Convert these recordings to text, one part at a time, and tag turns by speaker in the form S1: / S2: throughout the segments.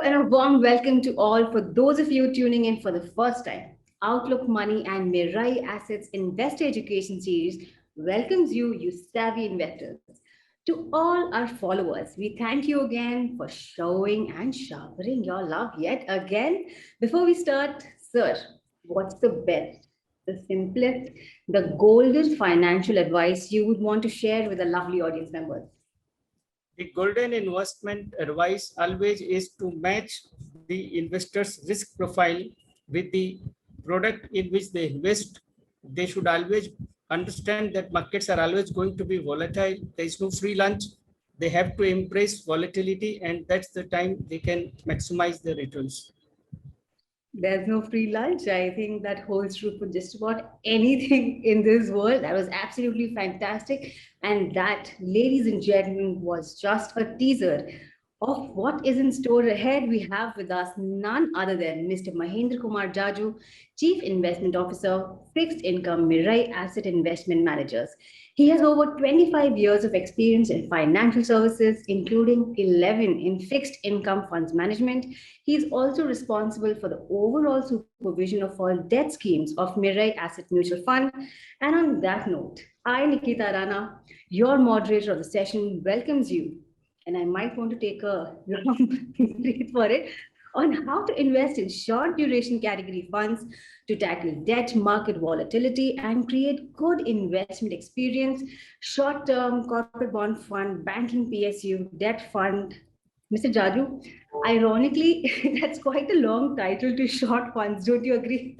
S1: and a warm welcome to all for those of you tuning in for the first time. Outlook Money and Mirae Assets Investor Education Series welcomes you, you savvy investors. To all our followers, we thank you again for showing and showering your love yet again. Before we start, sir, what's the best, the simplest, the golden financial advice you would want to share with the lovely audience members?
S2: The golden investment advice always is to match the investor's risk profile with the product in which they invest. They should always understand that markets are always going to be volatile. There is no free lunch. They have to embrace volatility, and that's the time they can maximize their returns.
S1: There's no free lunch. I think that holds true for just about anything in this world. That was absolutely fantastic. And that, ladies and gentlemen, was just a teaser of what is in store ahead. We have with us none other than Mr. Mahendra Jajoo, Chief Investment Officer, Fixed Income Mirae Asset Investment Managers. He has over 25 years of experience in financial services, including 11 in fixed income funds management. He is also responsible for the overall supervision of all debt schemes of Mirae Asset Mutual Fund. And on that note, I, Nikita Rana, your moderator of the session, welcomes you, and I might want to take a long breath for it, on how to invest in short duration category funds to tackle debt market volatility and create good investment experience, short term corporate bond fund, banking PSU, debt fund. Mr. Jajoo, ironically, that's quite a long title to short funds, don't you agree?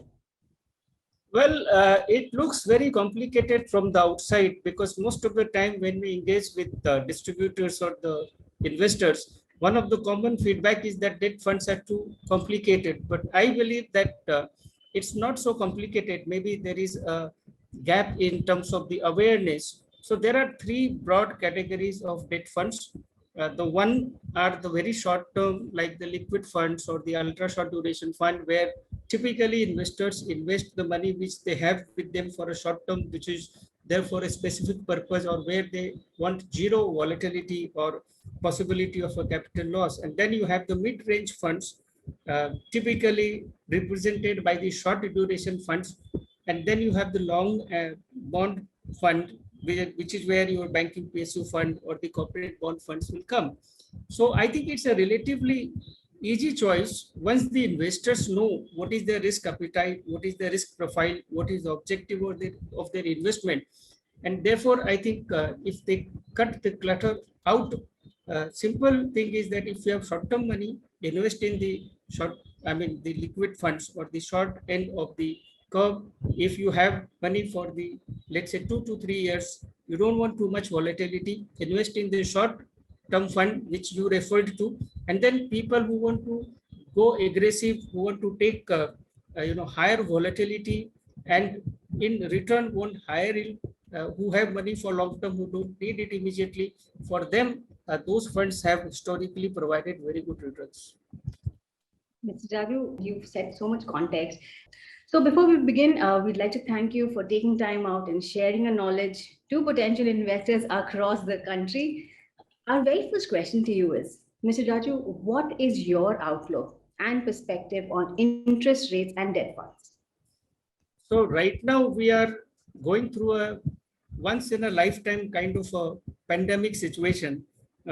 S2: Well, it looks very complicated from the outside because most of the time when we engage with distributors or the investors, one of the common feedback is that debt funds are too complicated. But I believe that it's not so complicated. Maybe there is a gap in terms of the awareness. So there are three broad categories of debt funds. The one are the very short term, like the liquid funds or the ultra short duration fund, where typically investors invest the money which they have with them for a short term, which is there for a specific purpose, or where they want zero volatility or possibility of a capital loss. And then you have the mid-range funds, typically represented by the short duration funds. And then you have the long bond fund, which is where your banking PSU fund or the corporate bond funds will come. So I think it's a relatively easy choice once the investors know what is their risk appetite, what is their risk profile, what is the objective of their investment. And therefore, I think if they cut the clutter out, simple thing is that if you have short-term money, invest in the the liquid funds or the short end of the curve. If you have money for the, let's say, 2 to 3 years, you don't want too much volatility, invest in the short term fund, which you referred to. And then people who want to go aggressive, who want to take higher volatility and in return want higher yield, who have money for long term, who don't need it immediately, for them, those funds have historically provided very good returns.
S1: Mr. Jajoo, you've set so much context. So before we begin, we'd like to thank you for taking time out and sharing your knowledge to potential investors across the country. Our very first question to you is, Mr. Jajoo, what is your outlook and perspective on interest rates and debt funds?
S2: So right now we are going through a once in a lifetime kind of a pandemic situation,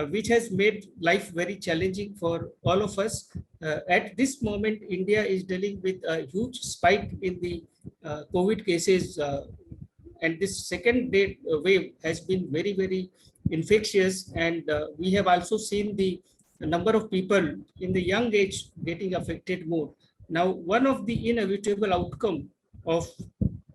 S2: which has made life very challenging for all of us. At this moment, India is dealing with a huge spike in the COVID cases, and this second wave has been very, very infectious. And we have also seen the number of people in the young age getting affected more. Now, one of the inevitable outcome of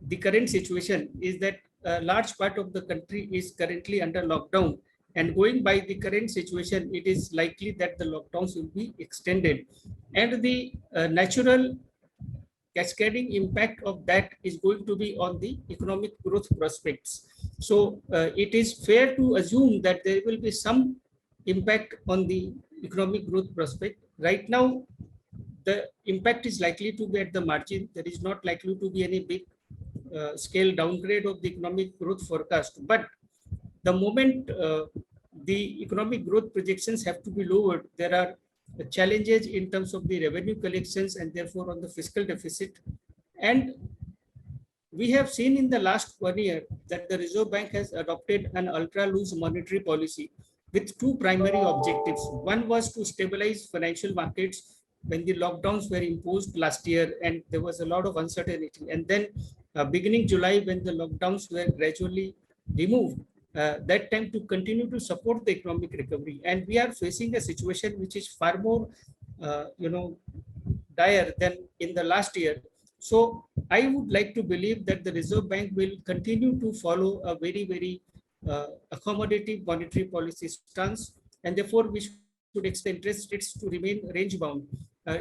S2: the current situation is that a large part of the country is currently under lockdown. And going by the current situation, it is likely that the lockdowns will be extended. And the natural cascading impact of that is going to be on the economic growth prospects. So it is fair to assume that there will be some impact on the economic growth prospect. Right now, the impact is likely to be at the margin. There is not likely to be any big scale downgrade of the economic growth forecast. But the moment the economic growth projections have to be lowered, there are challenges in terms of the revenue collections and therefore on the fiscal deficit. And we have seen in the last 1 year that the Reserve Bank has adopted an ultra loose monetary policy with two primary objectives. One was to stabilize financial markets when the lockdowns were imposed last year and there was a lot of uncertainty. And then beginning July, when the lockdowns were gradually removed, that time to continue to support the economic recovery. And we are facing a situation which is far more, dire than in the last year. So I would like to believe that the Reserve Bank will continue to follow a very, very accommodative monetary policy stance, and therefore we should expect interest rates to remain range bound.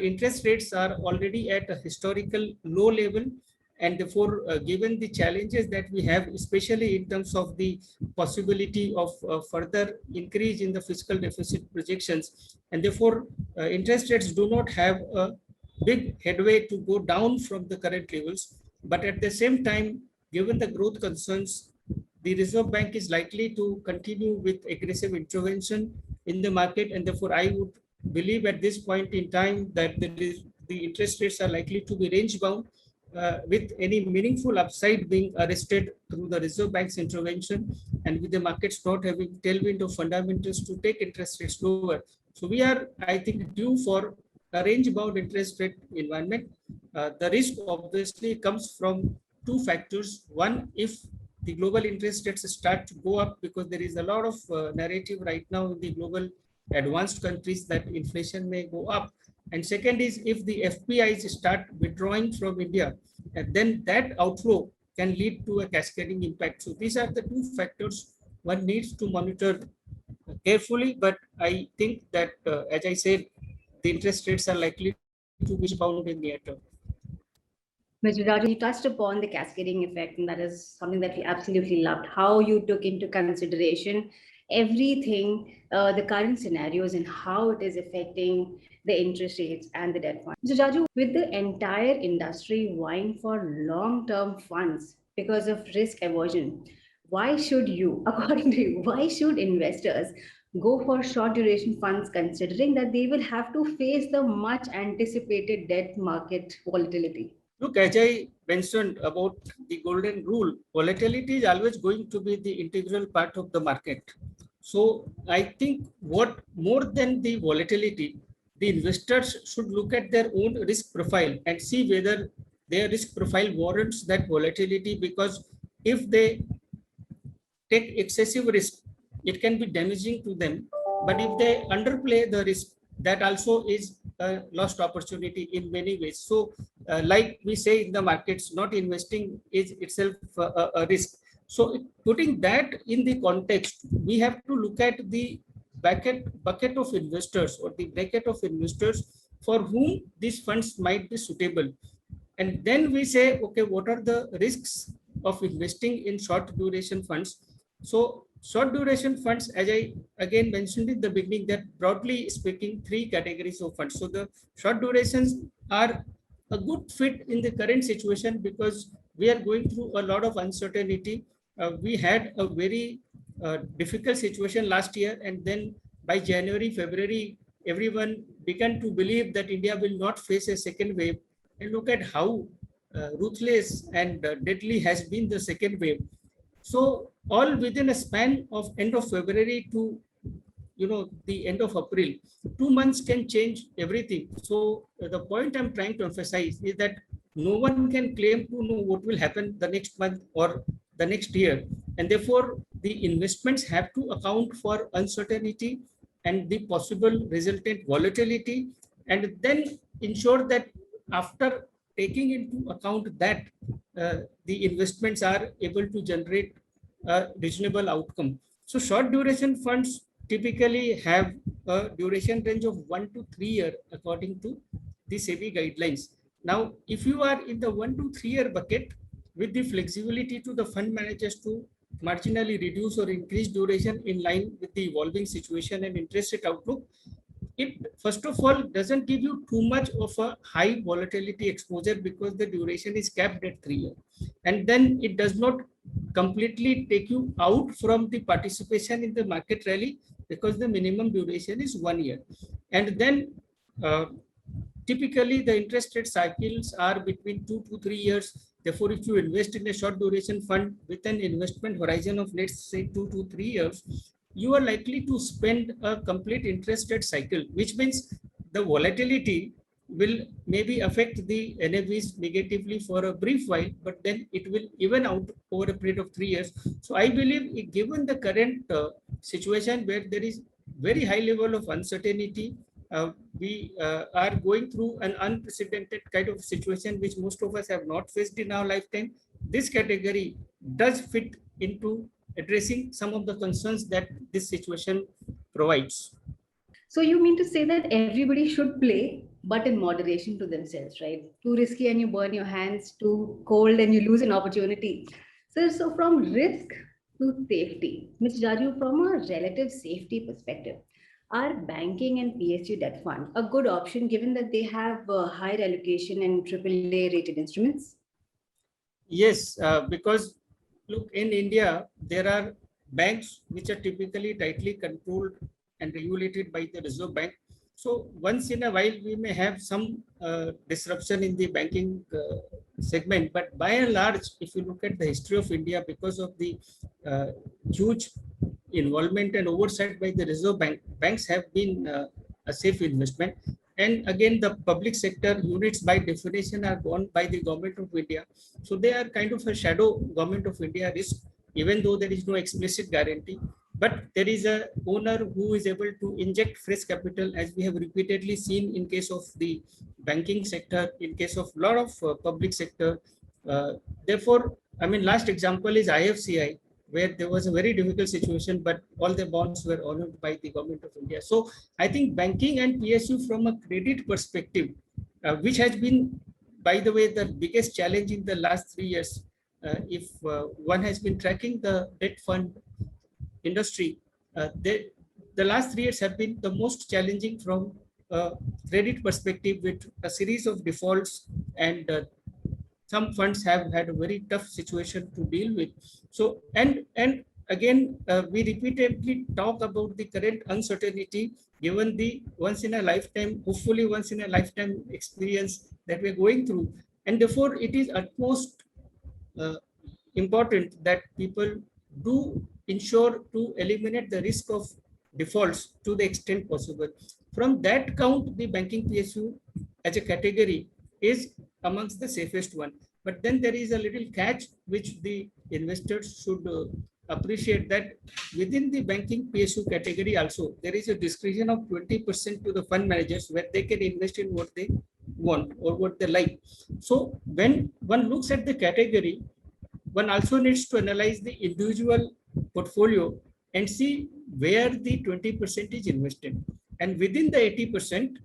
S2: Interest rates are already at a historical low level, and therefore, given the challenges that we have, especially in terms of the possibility of further increase in the fiscal deficit projections, and therefore interest rates do not have a big headway to go down from the current levels. But at the same time, given the growth concerns, the Reserve Bank is likely to continue with aggressive intervention in the market. And therefore, I would believe at this point in time that the interest rates are likely to be range bound, with any meaningful upside being arrested through the Reserve Bank's intervention and with the markets not having tailwind of fundamentals to take interest rates lower. So we are, I think, due for a range bound interest rate environment. The risk obviously comes from two factors. One, if the global interest rates start to go up, because there is a lot of narrative right now in the global advanced countries that inflation may go up. And second is if the FPIs start withdrawing from India, and then that outflow can lead to a cascading impact. So these are the two factors one needs to monitor carefully. But I think that, as I said, the interest rates are likely to be bound in near term.
S1: Mr. Raju, you touched upon the cascading effect, and that is something that we absolutely loved. How you took into consideration everything, the current scenarios, and how it is affecting the interest rates and the debt fund. Mr. Raju, with the entire industry vying for long term funds because of risk aversion, why should you, according to you, why should investors go for short duration funds considering that they will have to face the much anticipated debt market volatility?
S2: Look, as I mentioned about the golden rule, volatility is always going to be the integral part of the market. So I think what more than the volatility, the investors should look at their own risk profile and see whether their risk profile warrants that volatility, because if they take excessive risk, it can be damaging to them. But if they underplay the risk, that also is a lost opportunity in many ways. So, like we say in the markets, not investing is itself a risk. So, putting that in the context, we have to look at the bucket of investors or the bracket of investors for whom these funds might be suitable. And then we say, okay, what are the risks of investing in short duration funds? So short duration funds, as I again mentioned in the beginning, that broadly speaking, three categories of funds. So the short durations are a good fit in the current situation because we are going through a lot of uncertainty. We had a very difficult situation last year, and then by January, February, everyone began to believe that India will not face a second wave. And look at how ruthless and deadly has been the second wave. So all within a span of end of February to the end of April, 2 months can change everything. So the point I'm trying to emphasize is that no one can claim to know what will happen the next month or the next year, and therefore the investments have to account for uncertainty and the possible resultant volatility, and then ensure that after taking into account that the investments are able to generate a reasonable outcome. So short duration funds typically have a duration range of 1 to 3 years according to the SEBI guidelines. Now, if you are in the 1 to 3 year bucket with the flexibility to the fund managers to marginally reduce or increase duration in line with the evolving situation and interest rate outlook, it first of all doesn't give you too much of a high volatility exposure because the duration is capped at 3 years. And then it does not completely take you out from the participation in the market rally because the minimum duration is 1 year. And then Uh, Typically, the interest rate cycles are between 2 to 3 years. Therefore, if you invest in a short duration fund with an investment horizon of, let's say, 2 to 3 years, you are likely to spend a complete interest rate cycle, which means the volatility will maybe affect the NAVs negatively for a brief while, but then it will even out over a period of 3 years. So I believe, given the current situation where there is very high level of uncertainty, we are going through an unprecedented kind of situation which most of us have not faced in our lifetime. This category does fit into addressing some of the concerns that this situation provides.
S1: So you mean to say that everybody should play, but in moderation to themselves, right? Too risky and you burn your hands, too cold and you lose an opportunity. So from risk to safety, Mr. Jaju, from a relative safety perspective, are banking and PSU debt fund a good option given that they have higher allocation and AAA rated instruments?
S2: Yes, because look, in India, there are banks which are typically tightly controlled and regulated by the Reserve Bank. So once in a while, we may have some disruption in the banking segment. But by and large, if you look at the history of India, because of the uh, huge involvement and oversight by the Reserve Bank, banks have been a safe investment. And again, the public sector units by definition are owned by the government of India. So they are kind of a shadow government of India risk, even though there is no explicit guarantee. But there is a owner who is able to inject fresh capital, as we have repeatedly seen in case of the banking sector, in case of a lot of public sector. Uh, Therefore, I mean, last example is IFCI, where there was a very difficult situation, but all the bonds were honored by the government of India. So I think banking and PSU from a credit perspective, which has been, by the way, the biggest challenge in the last 3 years. If one has been tracking the debt fund industry, the last 3 years have been the most challenging from a credit perspective, with a series of defaults, and some funds have had a very tough situation to deal with. So, and again, we repeatedly talk about the current uncertainty, given the once in a lifetime, hopefully once in a lifetime experience that we're going through. And therefore, it is utmost uh, important that people do ensure to eliminate the risk of defaults to the extent possible. From that count, the banking PSU as a category is amongst the safest one. But then there is a little catch which the investors should appreciate, that within the banking PSU category also, there is a discretion of 20% to the fund managers, where they can invest in what they want or what they like. So when one looks at the category, one also needs to analyze the individual portfolio and see where the 20% is invested. And within the 80%,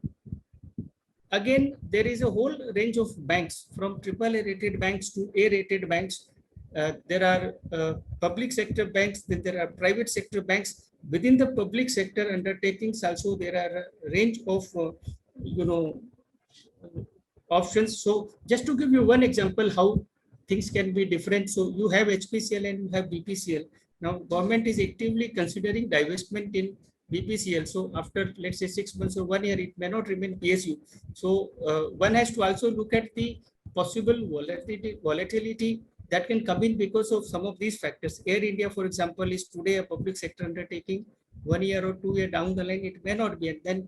S2: again, there is a whole range of banks, from AAA rated banks to A rated banks. There are public sector banks, then there are private sector banks. Within the public sector undertakings also, there are a range of, you know, options. So just to give you one example how things can be different. So you have HPCL and you have BPCL. Now government is actively considering divestment in BPCL. So after, let's say, 6 months or 1 year, it may not remain PSU. So one has to also look at the possible volatility that can come in because of some of these factors. Air India, for example, is today a public sector undertaking. 1 year or 2 year down the line, it may not be. And then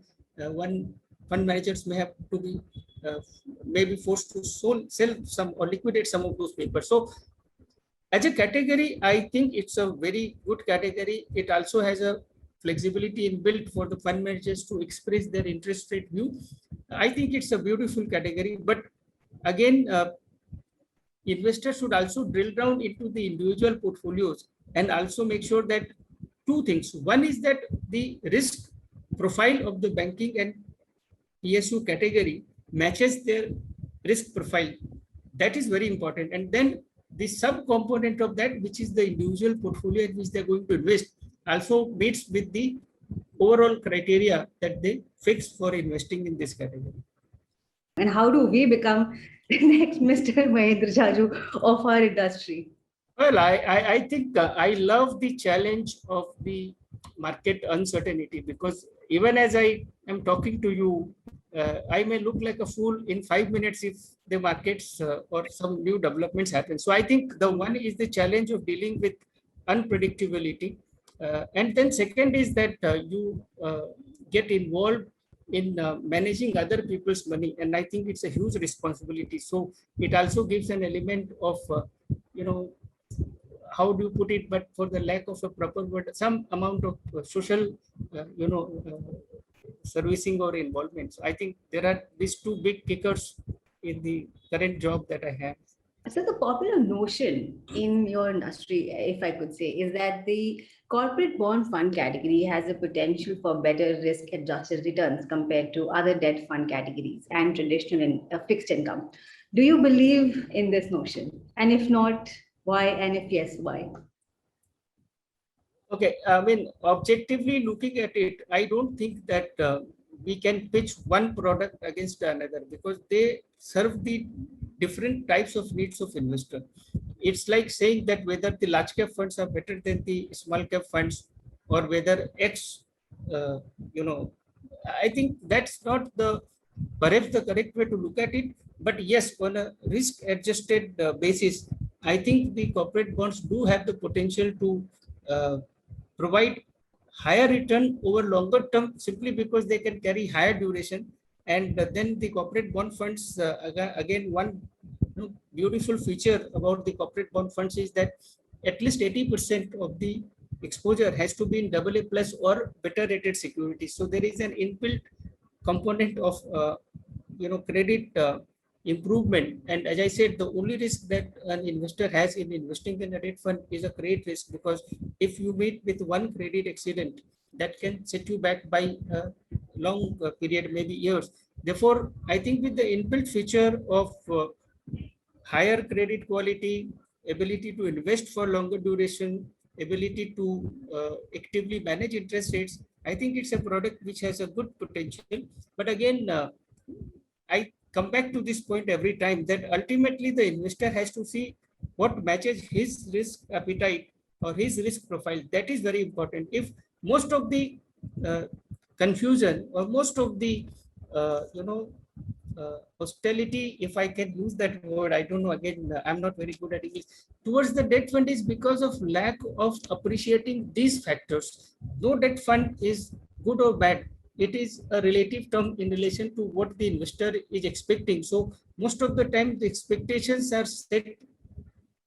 S2: one fund managers may have to be uh, maybe forced to sell some or liquidate some of those papers. So as a category, I think it's a very good category. It also has a flexibility inbuilt for the fund managers to express their interest rate view. I think it's a beautiful category, but again, investors should also drill down into the individual portfolios and also make sure that two things. One is that the risk profile of the banking and PSU category matches their risk profile. That is very important. And then the sub component of that, which is the individual portfolio in which they're going to invest, also meets with the overall criteria that they fix for investing in this category.
S1: And how do we become the next Mr. Mahendra Jaju of our industry?
S2: Well, I think I love the challenge of the market uncertainty, because even as I am talking to you, I may look like a fool in 5 minutes if the markets or some new developments happen. So I think the one is the challenge of dealing with unpredictability. And then second is that you get involved in managing other people's money. And I think it's a huge responsibility. So it also gives an element of, you know, how do you put it, but for the lack of a proper word, some amount of social, servicing or involvement. So I think there are these two big kickers in the current job that I have.
S1: So the popular notion in your industry, if I could say, is that the corporate bond fund category has a potential for better risk-adjusted returns compared to other debt fund categories and traditional fixed income. Do you believe in this notion? And if not, why? And if yes, why?
S2: Okay, I mean, objectively looking at it, I don't think that we can pitch one product against another because they serve the different types of needs of investor. It's like saying that whether the large cap funds are better than the small cap funds or whether X, uh, you know, I think that's not the perhaps the correct way to look at it. But yes, on a risk adjusted basis, I think the corporate bonds do have the potential to uh, provide higher return over longer term simply because they can carry higher duration. And then the corporate bond funds, again, one beautiful feature about the corporate bond funds is that at least 80% of the exposure has to be in AA plus or better rated securities. So there is an inbuilt component of credit improvement. And as I said, the only risk that an investor has in investing in a debt fund is a credit risk, because if you meet with one credit accident, that can set you back by a long period, maybe years. Therefore, I think with the inbuilt feature of higher credit quality, ability to invest for longer duration, ability to actively manage interest rates, I think it's a product which has a good potential. But again, I come back to this point every time that ultimately the investor has to see what matches his risk appetite or his risk profile. That is very important. If most of the uh, confusion or most of the hostility, if I can use that word, I don't know. Again, I'm not very good at English. Towards the debt fund is because of lack of appreciating these factors. No debt fund is good or bad. It is a relative term in relation to what the investor is expecting. So most of the time, the expectations are set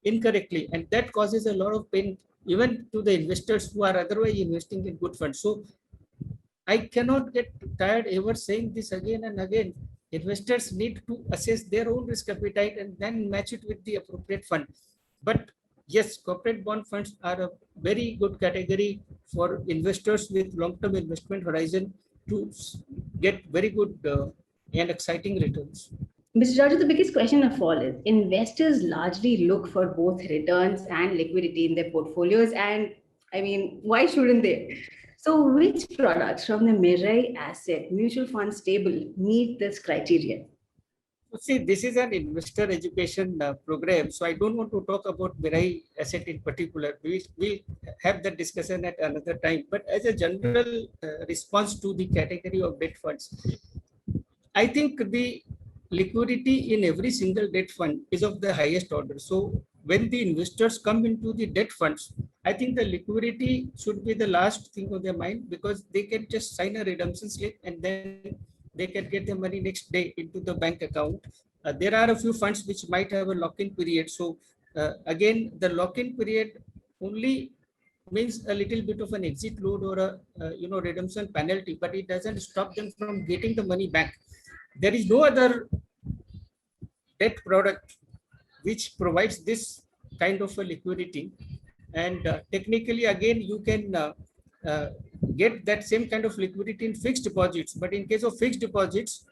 S2: incorrectly, and that causes a lot of pain even to the investors who are otherwise investing in good funds. So I cannot get tired ever saying this again and again. Investors need to assess their own risk appetite and then match it with the appropriate fund. But yes, corporate bond funds are a very good category for investors with long-term investment horizon to get very good and exciting returns.
S1: Mr. Jajoo, the biggest question of all is investors largely look for both returns and liquidity in their portfolios. And I mean, why shouldn't they? So, which products from the Mirae Asset mutual fund stable meet this criteria?
S2: See, this is an investor education program, so I don't want to talk about Mirae Asset in particular. We have that discussion at another time. But as a general response to the category of debt funds, I think the liquidity in every single debt fund is of the highest order. So when the investors come into the debt funds, I think the liquidity should be the last thing on their mind, because they can just sign a redemption slip and then they can get their money next day into the bank account. There are a few funds which might have a lock-in period. So again, the lock-in period only means a little bit of an exit load or a redemption penalty, but it doesn't stop them from getting the money back. There is no other debt product which provides this kind of a liquidity. And technically, again, you can uh, get that same kind of liquidity in fixed deposits. But in case of fixed deposits,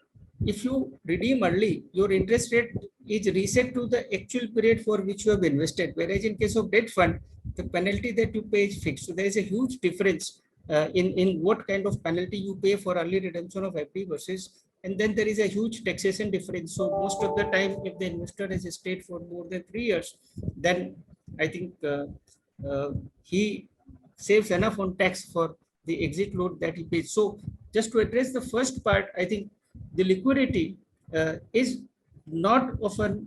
S2: if you redeem early, your interest rate is reset to the actual period for which you have invested. Whereas in case of debt fund, the penalty that you pay is fixed. So there is a huge difference in what kind of penalty you pay for early redemption of FD versus, and then there is a huge taxation difference. So most of the time, if the investor has stayed for more than 3 years, then I think uh, he saves enough on tax for the exit load that he pays. So just to address the first part, I think The liquidity is not of a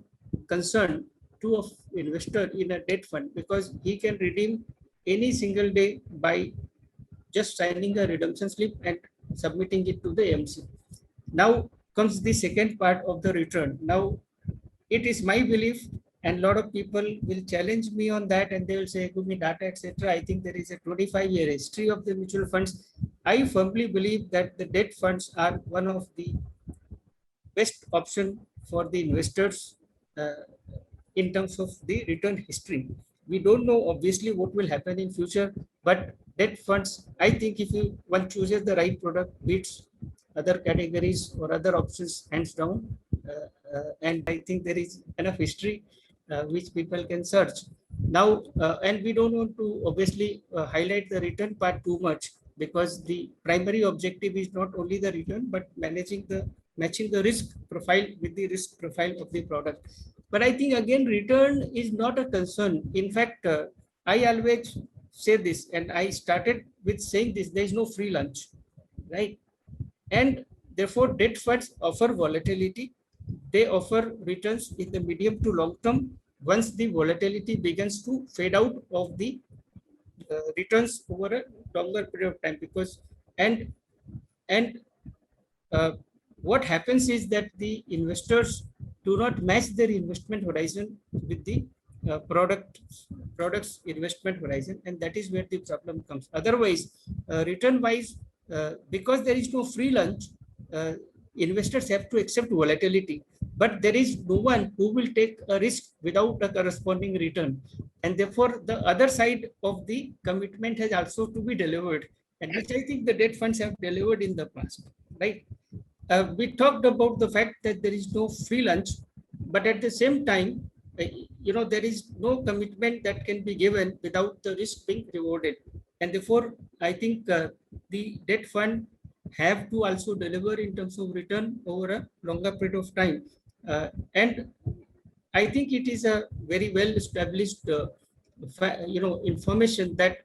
S2: concern to an investor in a debt fund, because he can redeem any single day by just signing a redemption slip and submitting it to the MC. Now comes the second part of the return. Now it is my belief, and a lot of people will challenge me on that, and they will say, give me data, etc. I think there is a 25-year history of the mutual funds. I firmly believe that the debt funds are one of the best option for the investors in terms of the return history. We don't know obviously what will happen in future, but debt funds, I think if you one chooses the right product, beats other categories or other options hands down. And I think there is enough history which people can search. Now, and we don't want to obviously highlight the return part too much, because the primary objective is not only the return, but matching the risk profile with the risk profile of the product. But I think again, return is not a concern. In fact, I always say this, and I started with saying this: there is no free lunch, right? And therefore, debt funds offer volatility. They offer returns in the medium to long term. Once the volatility begins to fade out of the returns over a longer period of time, because and and uh, what happens is that the investors do not match their investment horizon with the products investment horizon, and that is where the problem comes. Otherwise, return wise, because there is no free lunch, uh, investors have to accept volatility, but there is no one who will take a risk without a corresponding return, and therefore the other side of the commitment has also to be delivered, and which I think the debt funds have delivered in the past, right? We talked about the fact that there is no free lunch, but at the same time, there is no commitment that can be given without the risk being rewarded. And therefore, I think the debt fund have to also deliver in terms of return over a longer period of time. And I think it is a very well established, information that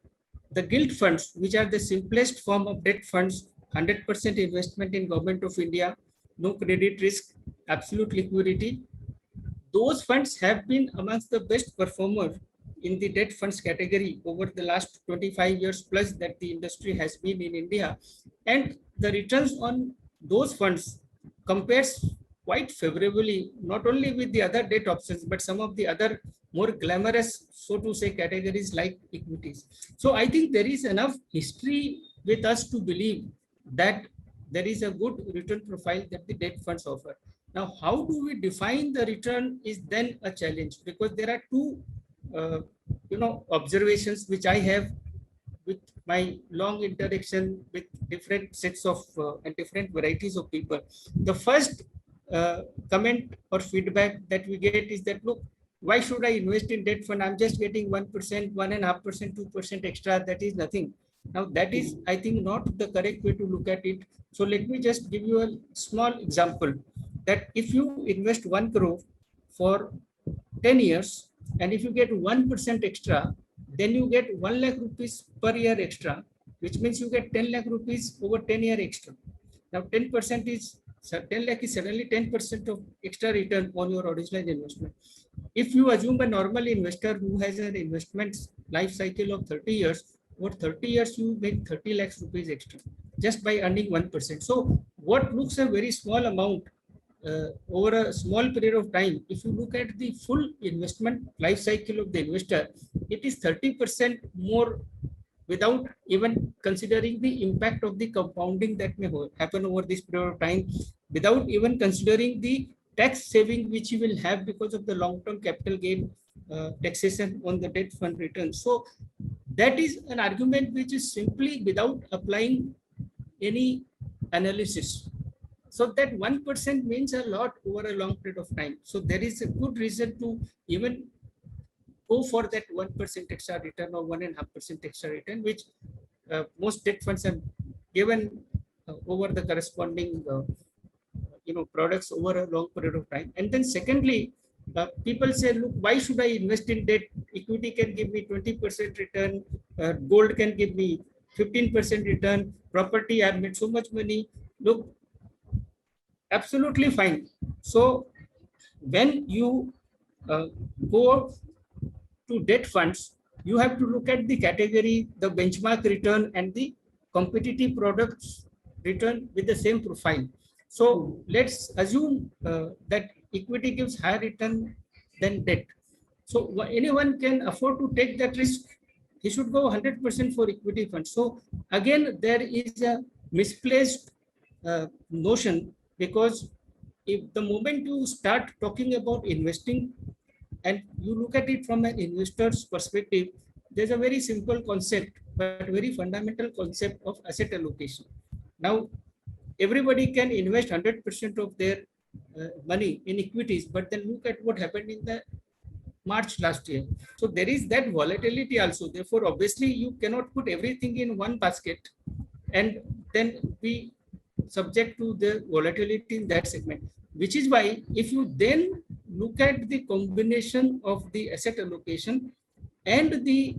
S2: the gilt funds, which are the simplest form of debt funds, 100% investment in government of India, no credit risk, absolute liquidity, those funds have been amongst the best performer in the debt funds category over the last 25 years plus that the industry has been in India. And the returns on those funds compares quite favorably, not only with the other debt options, but some of the other more glamorous, so to say, categories like equities. So I think there is enough history with us to believe that there is a good return profile that the debt funds offer. Now, how do we define the return is then a challenge, because there are two, observations which I have with my long interaction with different sets of and different varieties of people. The first comment or feedback that we get is that, look, why should I invest in debt fund? I'm just getting 1%, 1.5%, 2% extra. That is nothing. Now, that is, I think, not the correct way to look at it. So let me just give you a small example that if you invest 1 crore for 10 years, and if you get 1% extra, then you get 1 lakh rupees per year extra, which means you get 10 lakh rupees over 10-year extra. Now 10% is, 10 lakh is suddenly 10% of extra return on your original investment. If you assume a normal investor who has an investment life cycle of 30 years, over 30 years you make 30 lakhs rupees extra just by earning 1%. So what looks a very small amount over a small period of time, if you look at the full investment life cycle of the investor, it is 30% more without even considering the impact of the compounding that may happen over this period of time, without even considering the tax saving which you will have because of the long-term capital gain taxation on the debt fund returns. So that is an argument which is simply without applying any analysis. So that 1% means a lot over a long period of time. So there is a good reason to even go for that 1% extra return or 1.5% extra return, which most debt funds have given over the corresponding products over a long period of time. And then secondly, people say, look, why should I invest in debt? Equity can give me 20% return, gold can give me 15% return, property, I've made so much money. Look, absolutely fine. So when you uh, go to debt funds, you have to look at the category, the benchmark return, and the competitive products return with the same profile. So let's assume that equity gives higher return than debt. So anyone can afford to take that risk. He should go 100% for equity funds. So again, there is a misplaced notion, because if the moment you start talking about investing and you look at it from an investor's perspective, there's a very simple concept, but very fundamental concept of asset allocation. Now, everybody can invest 100% of their money in equities, but then look at what happened in the March last year. So there is that volatility also. Therefore, obviously, you cannot put everything in one basket and then be subject to the volatility in that segment. Which is why, if you then look at the combination of the asset allocation and the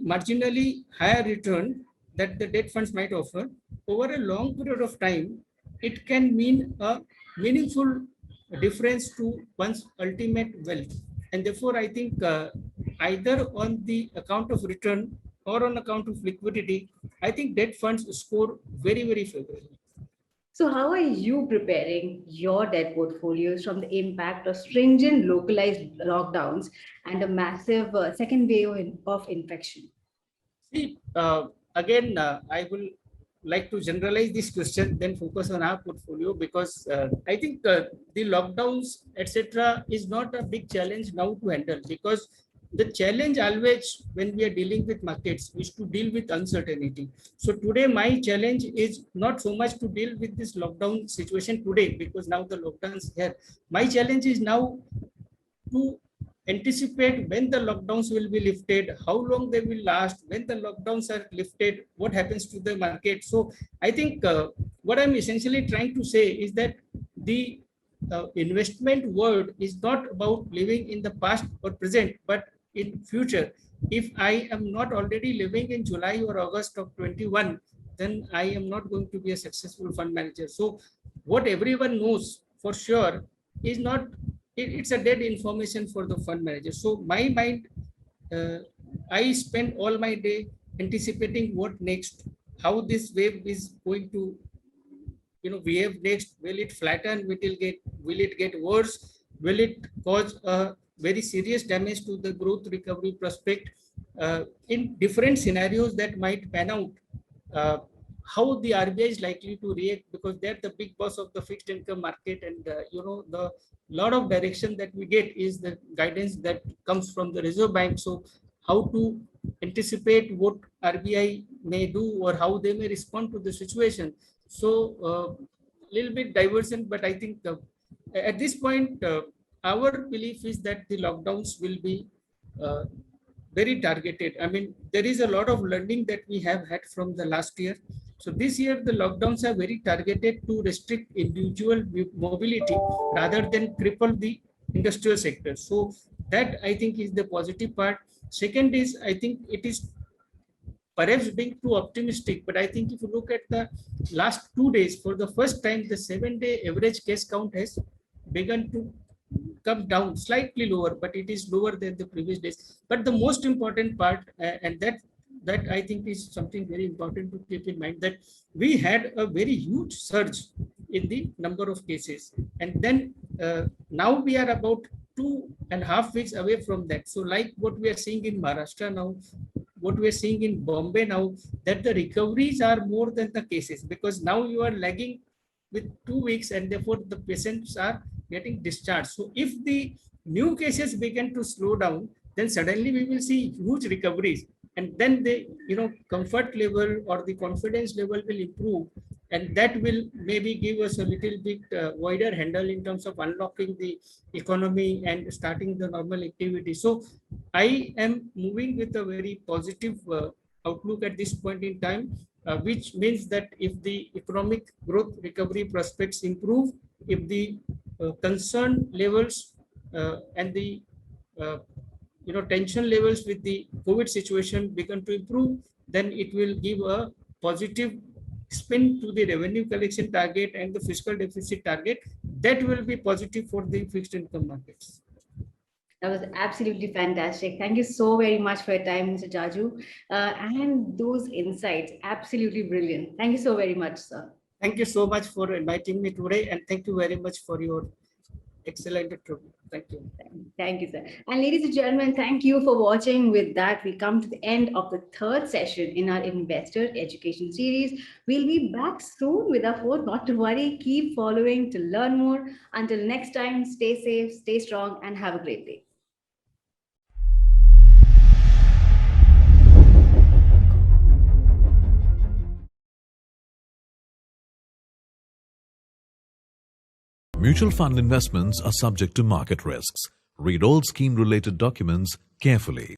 S2: marginally higher return that the debt funds might offer over a long period of time, it can mean a meaningful difference to one's ultimate wealth. And therefore, I think either on the account of return or on account of liquidity, I think debt funds score very, very favorably.
S1: So, how are you preparing your debt portfolios from the impact of stringent localized lockdowns and a massive second wave of infection?
S2: See, again, I will like to generalize this question, then focus on our portfolio, because I think the lockdowns, etc., is not a big challenge now to handle, because the challenge always when we are dealing with markets is to deal with uncertainty. So today, my challenge is not so much to deal with this lockdown situation today, because now the lockdowns here. My challenge is now to anticipate when the lockdowns will be lifted, how long they will last, when the lockdowns are lifted, what happens to the market. So I think what I'm essentially trying to say is that the investment world is not about living in the past or present, but in future. If I am not already living in July or August of 21, then I am not going to be a successful fund manager. So what everyone knows for sure is not, it's a dead information for the fund manager. So my mind, uh, I spend all my day anticipating what next, how this wave is going to, behave next. Will it flatten? Will it get worse? Will it cause a very serious damage to the growth recovery prospect? In different scenarios that might pan out, uh, how the RBI is likely to react, because they're the big boss of the fixed income market, and the lot of direction that we get is the guidance that comes from the Reserve Bank. So how to anticipate what RBI may do or how they may respond to the situation. So little bit diversion, but I think at this point, our belief is that the lockdowns will be uh, very targeted. I mean, there is a lot of learning that we have had from the last year. So this year, the lockdowns are very targeted to restrict individual mobility rather than cripple the industrial sector. So that, I think, is the positive part. Second is, I think it is perhaps being too optimistic, but I think if you look at the last 2 days, for the first time, the 7-day average case count has begun to come down slightly lower, but it is lower than the previous days. But the most important part, and that I think is something very important to keep in mind, that we had a very huge surge in the number of cases, and then now we are about 2.5 weeks away from that. So, like what we are seeing in Maharashtra now, what we are seeing in Bombay now, that the recoveries are more than the cases, because now you are lagging with 2 weeks, and therefore the patients are getting discharged. So if the new cases begin to slow down, then suddenly we will see huge recoveries, and then the comfort level or the confidence level will improve, and that will maybe give us a little bit wider handle in terms of unlocking the economy and starting the normal activity. So I am moving with a very positive outlook at this point in time, which means that if the economic growth recovery prospects improve, if the concern levels and the uh, tension levels with the COVID situation begin to improve, then it will give a positive spin to the revenue collection target and the fiscal deficit target, that will be positive for the fixed income markets.
S1: That was absolutely fantastic. Thank you so very much for your time, Mr. Jaju. And those insights, absolutely brilliant. Thank you so very much, sir.
S2: Thank you so much for inviting me today, and thank you very much for your excellent interview. Thank you.
S1: Thank you, sir. And ladies and gentlemen, thank you for watching. With that, we come to the end of the third session in our investor education series. We'll be back soon with our fourth. Not to worry, keep following to learn more. Until next time, stay safe, stay strong, and have a great day.
S3: Mutual fund investments are subject to market risks. Read all scheme-related documents carefully.